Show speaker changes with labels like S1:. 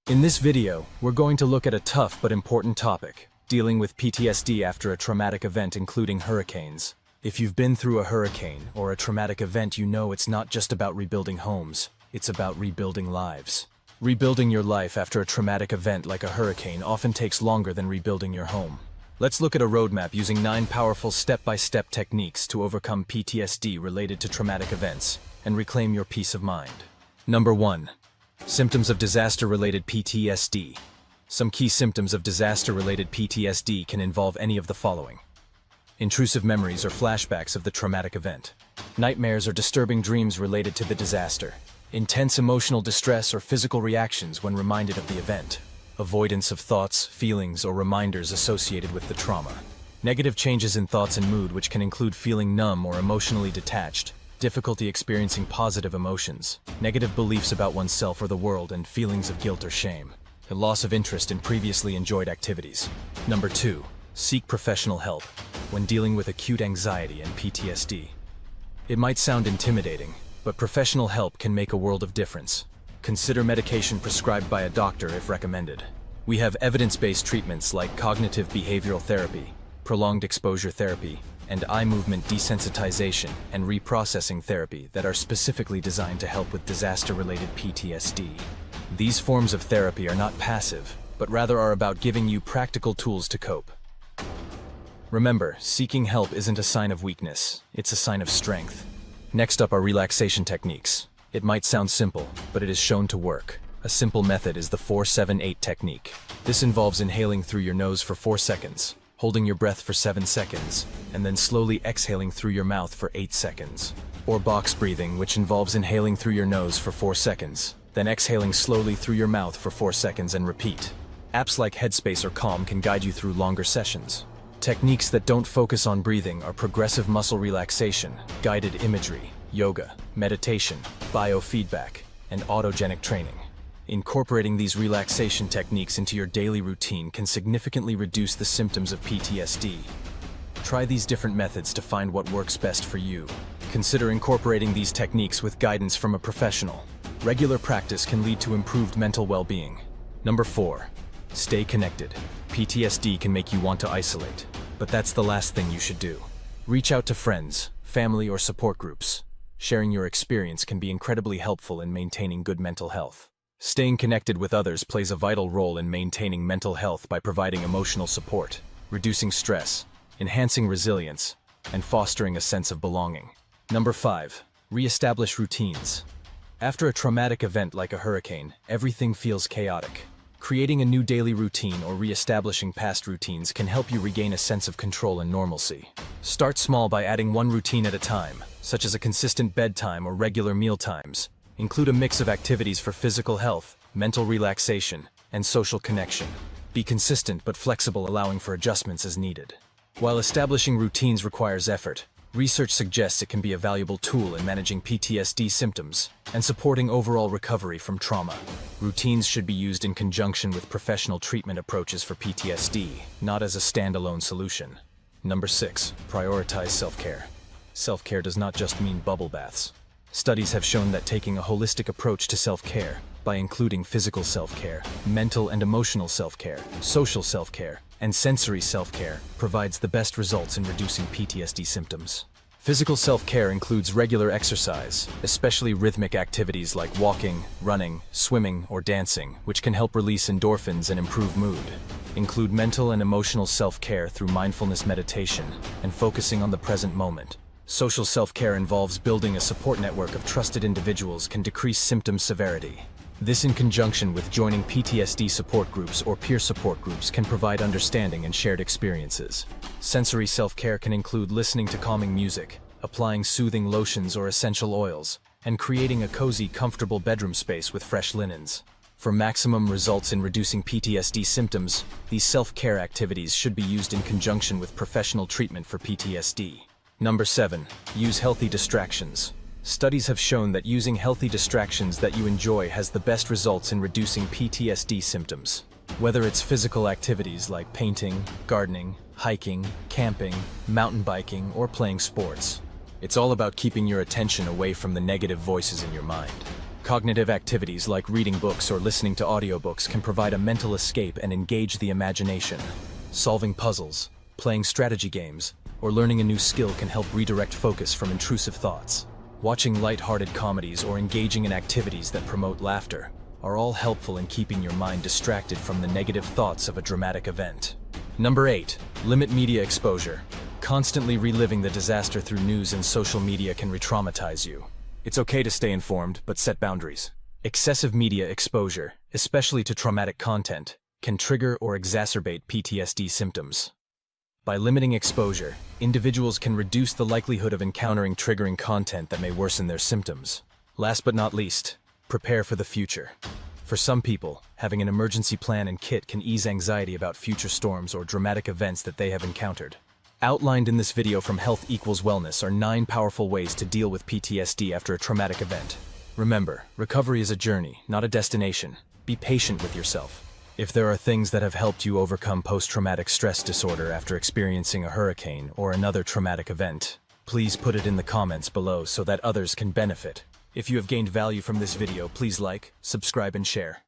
S1: In this video, we're going to look at a tough but important topic, dealing with PTSD after a traumatic event including hurricanes. If you've been through a hurricane or a traumatic event, you know it's not just about rebuilding homes, it's about rebuilding lives. Rebuilding your life after a traumatic event like a hurricane often takes longer than rebuilding your home. Let's look at a roadmap using 9 powerful step-by-step techniques to overcome PTSD related to traumatic events and reclaim your peace of mind. Number 1. Symptoms of disaster-related PTSD. Some key symptoms of disaster-related PTSD can involve any of the following: intrusive memories or flashbacks of the traumatic event, nightmares or disturbing dreams related to the disaster, intense emotional distress or physical reactions when reminded of the event, avoidance of thoughts, feelings, or reminders associated with the trauma, negative changes in thoughts and mood, which can include feeling numb or emotionally detached, difficulty experiencing positive emotions, negative beliefs about oneself or the world, and feelings of guilt or shame, a loss of interest in previously enjoyed activities. Number 2. Seek professional help when dealing with acute anxiety and PTSD. It might sound intimidating, but professional help can make a world of difference. Consider medication prescribed by a doctor if recommended. We have evidence-based treatments like cognitive behavioral therapy, prolonged exposure therapy, and eye movement desensitization and reprocessing therapy that are specifically designed to help with disaster-related PTSD. These forms of therapy are not passive, but rather are about giving you practical tools to cope. Remember, seeking help isn't a sign of weakness, it's a sign of strength. Next up are relaxation techniques. It might sound simple, but it is shown to work. A simple method is the 4-7-8 technique. This involves inhaling through your nose for 4 seconds, holding your breath for 7 seconds, and then slowly exhaling through your mouth for 8 seconds. Or box breathing, which involves inhaling through your nose for 4 seconds, then exhaling slowly through your mouth for 4 seconds and repeat. Apps like Headspace or Calm can guide you through longer sessions. Techniques that don't focus on breathing are progressive muscle relaxation, guided imagery, yoga, meditation, biofeedback, and autogenic training. Incorporating these relaxation techniques into your daily routine can significantly reduce the symptoms of PTSD. Try these different methods to find what works best for you. Consider incorporating these techniques with guidance from a professional. Regular practice can lead to improved mental well-being. Number 4. Stay connected. PTSD can make you want to isolate, but that's the last thing you should do. Reach out to friends, family, or support groups. Sharing your experience can be incredibly helpful in maintaining good mental health. Staying connected with others plays a vital role in maintaining mental health by providing emotional support, reducing stress, enhancing resilience, and fostering a sense of belonging. Number 5. Reestablish routines. After a traumatic event like a hurricane, everything feels chaotic. Creating a new daily routine or reestablishing past routines can help you regain a sense of control and normalcy. Start small by adding one routine at a time, such as a consistent bedtime or regular meal times. Include a mix of activities for physical health, mental relaxation, and social connection. Be consistent but flexible, allowing for adjustments as needed. While establishing routines requires effort, research suggests it can be a valuable tool in managing PTSD symptoms and supporting overall recovery from trauma. Routines should be used in conjunction with professional treatment approaches for PTSD, not as a standalone solution. Number 6. Prioritize self-care. Self-care does not just mean bubble baths. Studies have shown that taking a holistic approach to self-care, by including physical self-care, mental and emotional self-care, social self-care, and sensory self-care, provides the best results in reducing PTSD symptoms. Physical self-care includes regular exercise, especially rhythmic activities like walking, running, swimming, or dancing, which can help release endorphins and improve mood. Include mental and emotional self-care through mindfulness meditation and focusing on the present moment. Social self-care involves building a support network of trusted individuals can decrease symptom severity. This, in conjunction with joining PTSD support groups or peer support groups, can provide understanding and shared experiences. Sensory self-care can include listening to calming music, applying soothing lotions or essential oils, and creating a cozy, comfortable bedroom space with fresh linens. For maximum results in reducing PTSD symptoms, these self-care activities should be used in conjunction with professional treatment for PTSD. Number 7. Use healthy distractions. Studies have shown that using healthy distractions that you enjoy has the best results in reducing PTSD symptoms. Whether it's physical activities like painting, gardening, hiking, camping, mountain biking, or playing sports, it's all about keeping your attention away from the negative voices in your mind. Cognitive activities like reading books or listening to audiobooks can provide a mental escape and engage the imagination. Solving puzzles, playing strategy games, or learning a new skill can help redirect focus from intrusive thoughts. Watching light-hearted comedies or engaging in activities that promote laughter are all helpful in keeping your mind distracted from the negative thoughts of a dramatic event. Number 8. Limit media exposure. Constantly reliving the disaster through news and social media can re-traumatize you. It's okay to stay informed, but set boundaries. Excessive media exposure, especially to traumatic content, can trigger or exacerbate PTSD symptoms. By limiting exposure, individuals can reduce the likelihood of encountering triggering content that may worsen their symptoms. Last but not least, prepare for the future. For some people, having an emergency plan and kit can ease anxiety about future storms or dramatic events that they have encountered. Outlined in this video from Health Equals Wellness are 9 powerful ways to deal with PTSD after a traumatic event. Remember, recovery is a journey, not a destination. Be patient with yourself. If there are things that have helped you overcome post-traumatic stress disorder after experiencing a hurricane or another traumatic event, please put it in the comments below so that others can benefit. If you have gained value from this video, please like, subscribe, and share.